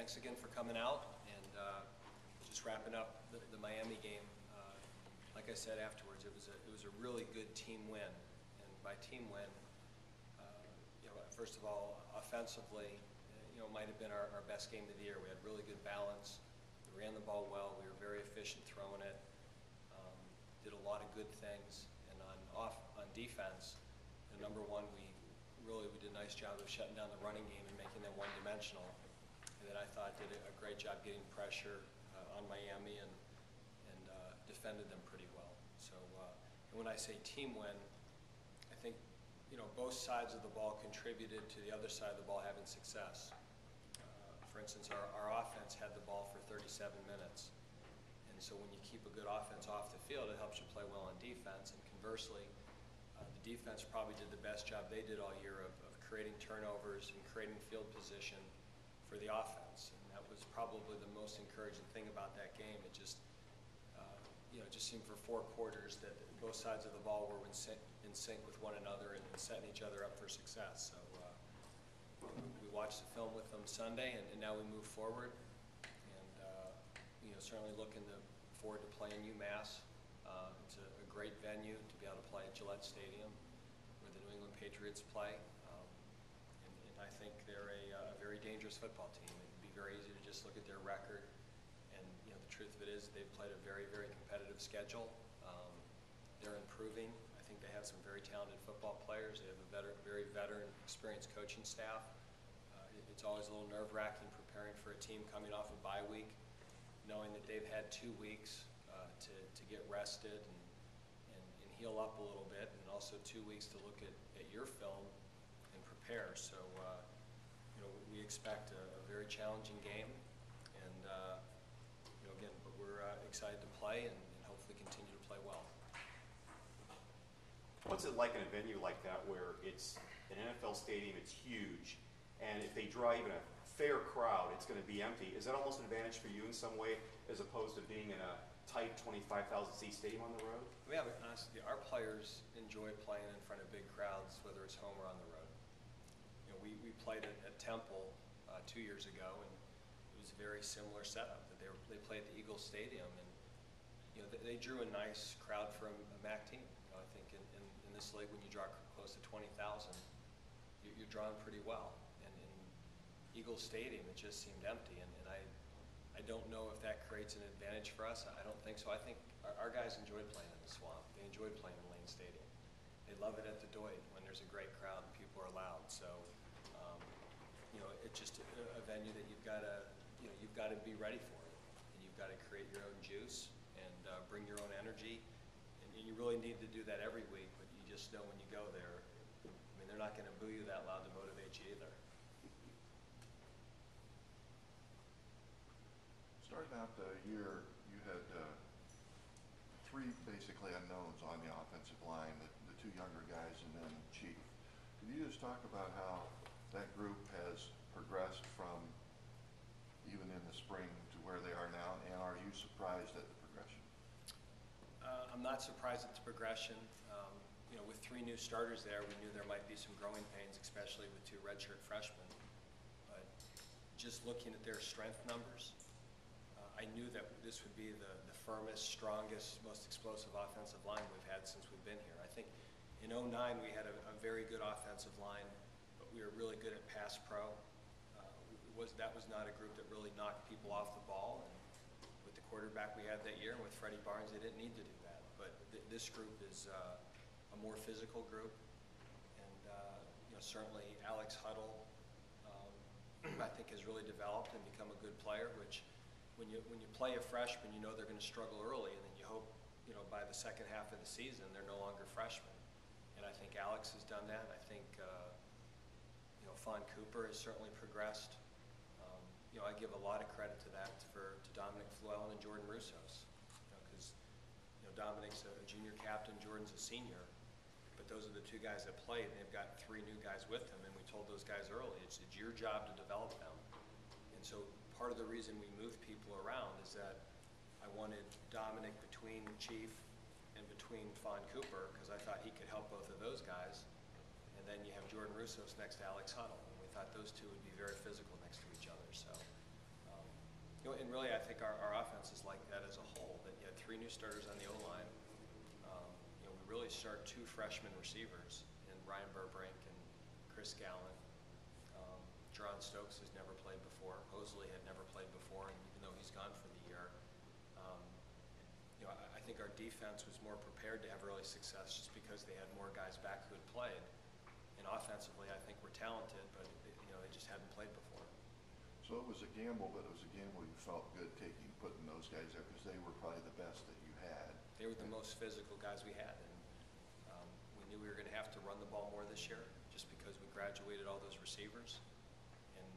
thanks again for coming out and just wrapping up the Miami game. Like I said afterwards, it was a really good team win, and by team win, first of all, offensively, might have been our best game of the year. We had really good balance. We ran the ball well. We were very efficient throwing it. Did a lot of good things, and on defense, number one, we did a nice job of shutting down the running game and making them one-dimensional. And then I thought did a great job getting pressure on Miami and defended them pretty well. So and when I say team win, I think both sides of the ball contributed to the other side of the ball having success. For instance, our offense had the ball for 37 minutes. And so when you keep a good offense off the field, it helps you play well on defense. And conversely, the defense probably did the best job they did all year of creating turnovers and creating field position for the offense. And that was probably the most encouraging thing about that game. It just, it just seemed for 4 quarters that both sides of the ball were in sync with one another and setting each other up for success. So we watched the film with them Sunday, and now we move forward. And certainly looking forward to playing UMass. It's a great venue to be able to play at Gillette Stadium, where the New England Patriots play. And I think they're a very dangerous football team. It would be very easy to just look at their record. And the truth of it is they've played a very, very competitive schedule. They're improving. I think they have some very talented football players. They have a very veteran, experienced coaching staff. It's always a little nerve-wracking preparing for a team coming off a bye week, knowing that they've had 2 weeks to get rested and heal up a little bit, and also 2 weeks to look at your film and prepare. So we expect a very challenging game, and again, but we're excited to play and hopefully continue to play well. What's it like in a venue like that where it's an NFL stadium, it's huge, and if they draw even a fair crowd, it's going to be empty? Is that almost an advantage for you in some way as opposed to being in a tight 25,000 seat stadium on the road? Yeah, but honestly, our players enjoy playing in front of big crowds, whether it's home or on the road. We played at Temple 2 years ago, and it was a very similar setup. That they played at the Eagles Stadium, and they drew a nice crowd from a MAC team. I think in this league, when you draw close to 20,000, you're drawing pretty well. And in Eagles Stadium, it just seemed empty, and I don't know if that creates an advantage for us. I don't think so. I think our guys enjoyed playing in the Swamp. They enjoyed playing in Lane Stadium. They love it at the Doyd when there's a great crowd and people are loud. So, it's just a venue that you've got to be ready for it, and you've got to create your own juice and bring your own energy. And you really need to do that every week, but you just know when you go there, they're not going to boo you that loud to motivate you either. Starting out the year, you had 3 basically unknowns on the offensive line, the 2 younger guys and then Chief. Can you just talk about how that group has progressed from even in the spring to where they are now, and are you surprised at the progression? I'm not surprised at the progression. With 3 new starters there, we knew there might be some growing pains, especially with 2 redshirt freshmen. But just looking at their strength numbers, I knew that this would be the firmest, strongest, most explosive offensive line we've had since we've been here. I think in 09 we had a very good offensive line, but we were really good at pass pro. That was not a group that really knocked people off the ball. And with the quarterback we had that year and with Freddie Barnes, they didn't need to do that. But this group is a more physical group, and certainly Alex Huddle, I think, has really developed and become a good player. Which, when you play a freshman, they're going to struggle early, and then you hope by the second half of the season they're no longer freshmen. And I think Alex has done that. I think Fawn Cooper has certainly progressed. I give a lot of credit to that to Dominic Fluellen and Jordan Russos, because Dominic's a junior captain, Jordan's a senior, but those are the 2 guys that played, and they've got 3 new guys with them. And we told those guys early, it's your job to develop them. And so part of the reason we moved people around is that I wanted Dominic between Chief and between Fawn Cooper, because I thought he could help both of those guys. And then you have Jordan Russos next to Alex Huddle, and we thought those 2 would be very physical next to each other. So And really, I think our offense is like that as a whole, that you had 3 new starters on the O-line. We really start 2 freshman receivers in Ryan Burbrink and Chris Gallen. Jerron Stokes has never played before. Hosley had never played before, and even though he's gone for the year. I think our defense was more prepared to have early success just because they had more guys back who had played. And offensively, I think we're talented, but they just hadn't played before. So it was a gamble, but it was a gamble you felt good putting those guys there because they were probably the best that you had. They were the most physical guys we had, and we knew we were going to have to run the ball more this year just because we graduated all those receivers. And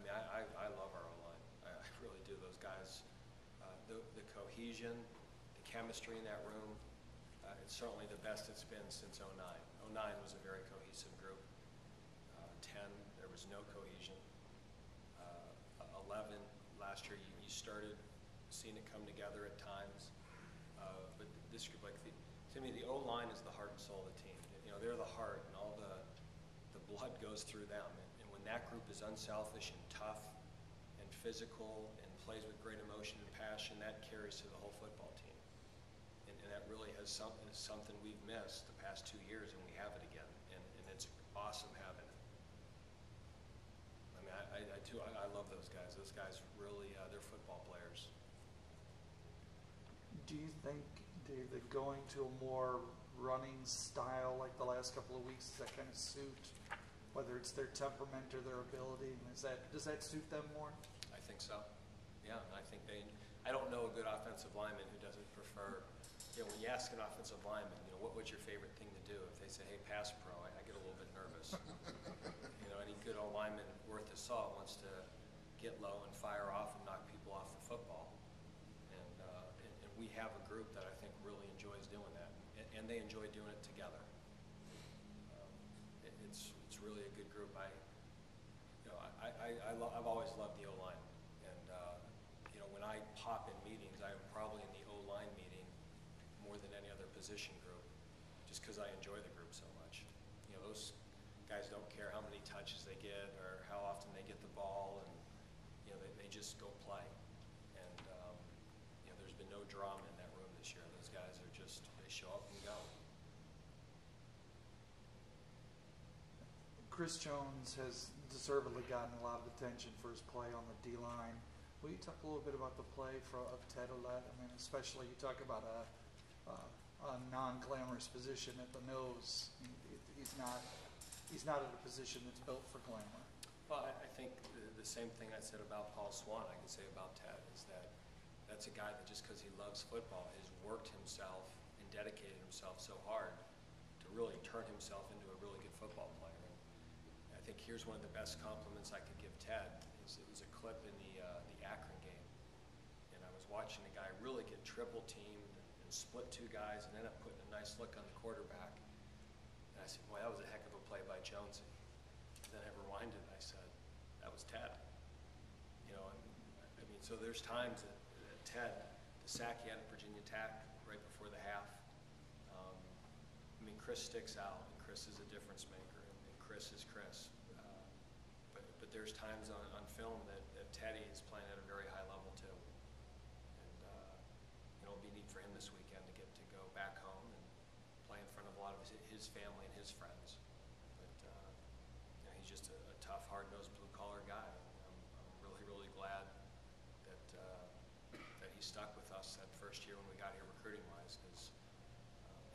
I love our O-line. I really do. Those guys, the cohesion, the chemistry in that room, it's certainly the best it's been since '09. '09 was a very cohesive group. 10, there was no cohesion. 11, last year, you started seeing it come together at times. But this group, to me, the O-line is the heart and soul of the team. They're the heart, and all the blood goes through them. And when that group is unselfish and tough and physical and plays with great emotion and passion, that carries to the whole football team. And that really is something we've missed the past 2 years, and we have it again. And it's awesome having it. I love those guys. Those guys really, they're football players. Do you think, Dave, that going to a more running style like the last couple of weeks, does that kind of suit, whether it's their temperament or their ability? Does that suit them more? I think so. Yeah, I think I don't know a good offensive lineman who doesn't prefer, when you ask an offensive lineman, what's your favorite thing to do? If they say, hey, pass pro, I get a little bit nervous. Any good old lineman worth his salt wants to get low and fire off and knock people off the football. And we have a group that I think really enjoys doing that, and they enjoy doing it together. It's really a good group. I've always loved the O-line, and when I pop in meetings, I'm probably in the O-line meeting more than any other position group, just because I enjoy the group so much. Those guys don't care how many touches they get or how often they get the ball, and they just go play. And there's been no drama in that room this year. Those guys are they show up and go. Chris Jones has deservedly gotten a lot of attention for his play on the D-line. Will you talk a little bit about the play of Ted Ouellette? Especially you talk about a non-glamorous position at the nose. He's not at a position that's built for glamour. Well, I think the same thing I said about Paul Swan I can say about Ted, is that's a guy that just because he loves football has worked himself and dedicated himself so hard to really turn himself into a really good football player. And I think here's one of the best compliments I could give Ted. It was a clip in the Akron game, and I was watching a guy really get triple teamed and split 2 guys and end up putting a nice look on the quarterback. And I said, boy, that was a heck of a play by Jonesy. Then I rewinded and I said, that was Ted. So there's times that Ted, the sack he had at Virginia Tech right before the half, Chris sticks out, and Chris is a difference maker, and Chris is Chris. But there's times on film that Teddy is playing at a very high level too. And it'll be neat for him this weekend to get to go back home and play in front of a lot of his family and his friends. But he's just a tough, hard-nosed, blue-collar guy. I'm really, really glad that he stuck with us that first year when we got here recruiting-wise, because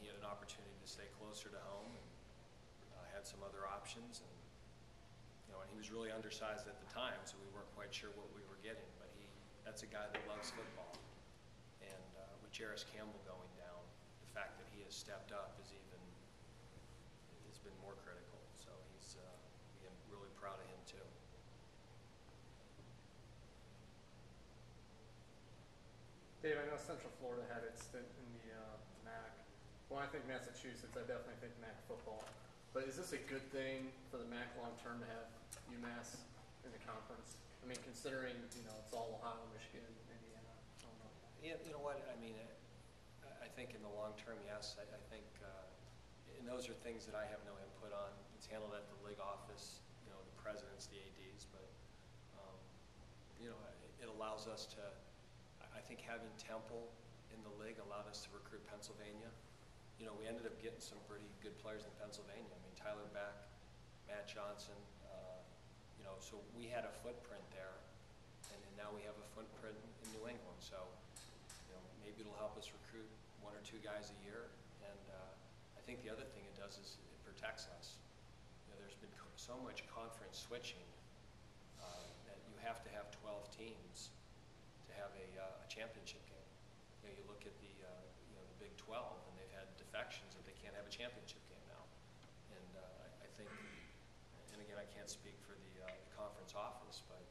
he had an opportunity to stay closer to home and had some other options. And he was really undersized at the time, so we weren't quite sure what we were getting. But that's a guy that loves football. And with Jarris Campbell going down, the fact that he has stepped up has been more critical. So I'm really proud of him too. Dave, I know Central Florida had its stint in the MAC. When I think Massachusetts, I definitely think MAC football. But is this a good thing for the MAC long term to have UMass in the conference? Considering it's all Ohio, Michigan, Indiana. I don't know. Yeah, you know what? I think in the long term, yes. I think, and those are things that I have no input on. It's handled at the league office, the presidents, the ADs. But you know, it allows us to, I think having Temple in the league allowed us to recruit Pennsylvania. You know, we ended up getting some pretty good players in Pennsylvania. I mean, Tyler Beck, Matt Johnson, you know, so we had a footprint there, and now we have a footprint in New England. So, you know, maybe it'll help us recruit 1 or 2 guys a year. And I think the other thing it does is it protects us. You know, there's been so much conference switching that you have to have 12 teams to have a championship game. You know, you look at the you know, the Big 12, and they've had defections that they can't have a championship game now. And I think, and again, I can't speak for the conference office, but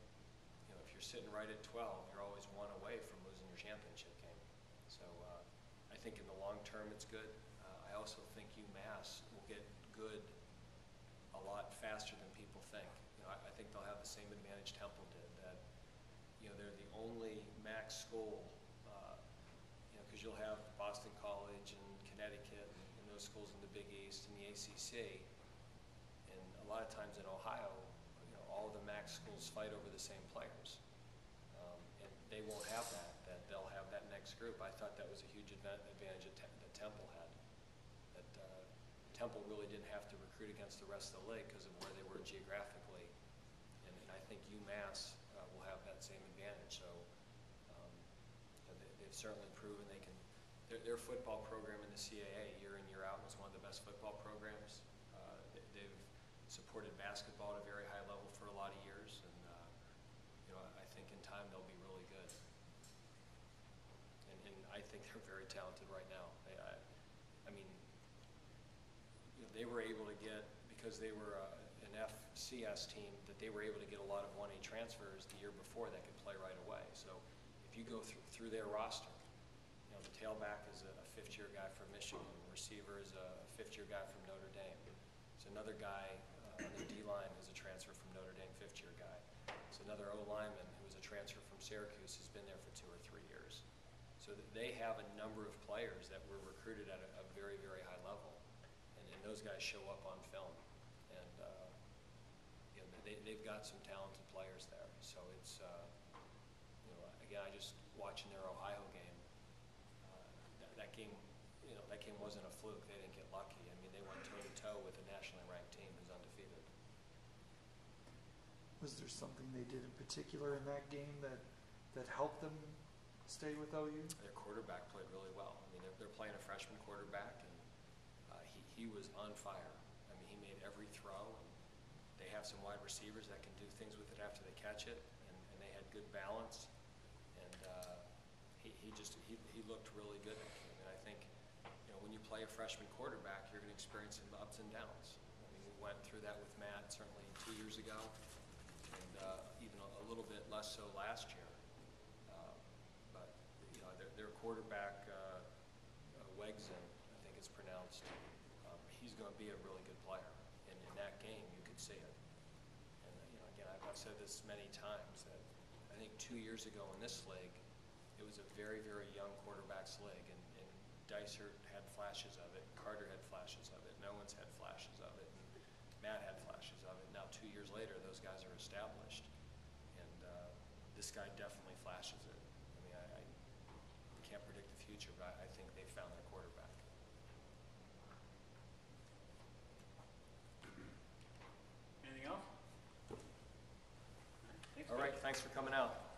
you know, if you're sitting right at 12, you're always 1 away from losing your championship game. So I think in the long term, it's good. I also think UMass will get good a lot faster than people think. You know, I think they'll have the same advantage Temple did. That you know, they're the only MAC school. You know, because you'll have Boston College and Connecticut and those schools in the Big East and the ACC, and a lot of times in Ohio, you know, all of the MAC schools fight over the same players, and they won't have that. That they'll have that next group. I thought that was a huge advantage that Temple had. That Temple really didn't have to recruit against the rest of the league because of where they were geographically, and I think UMass will have that same advantage. So you know, they've certainly proven they can. Their football program in the CAA year in, year out was one of the best football programs. They've supported basketball at a very high level for a lot of years, and you know, I think in time they'll be really good. And I think they're very talented right now. I mean, you know, they were able to get, because they were an FCS team, that they were able to get a lot of 1A transfers the year before that could play right away. So if you go through their roster, you know, the tailback is a 5th-year guy from Michigan, the receiver is a 5th-year guy from Notre Dame. There's another guy on the D-line who's a transfer from Notre Dame, 5th-year guy. There's another O-lineman who was a transfer from Syracuse who's been there for 2 or 3 years. So they have a number of players that were recruited at a very, very high level, and those guys show up on film, and you know, they've got some talented players there. So it's you know, again, I just watching their Ohio game. That game, you know, that game wasn't a fluke. They didn't get lucky. I mean, they went toe to toe with a nationally ranked team who's undefeated. Was there something they did in particular in that game that helped them stay with OU? Their quarterback played really well. I mean, they're playing a freshman quarterback, and he was on fire. I mean, he made every throw, and they have some wide receivers that can do things with it after they catch it, and they had good balance, and he looked really good. And I think, you know, when you play a freshman quarterback, you're going to experience some ups and downs. I mean, we went through that with Matt certainly 2 years ago, and even a little bit less so last year. But you know, their quarterback, Wegson, I think it's pronounced. He's going to be a really good player, and in that game, you could see it. And you know, again, I've said this many times that I think 2 years ago in this league, it was a very, very young quarterbacks league, and Dysart had flashes of it, Carter had flashes of it, Owens had flashes of it, and Matt had flashes of it. Now 2 years later, those guys are established, and this guy definitely flashes it. I mean, I can't predict the future, but I think they found their quarterback. Anything else? Thanks, All right, Coach. thanks for coming out.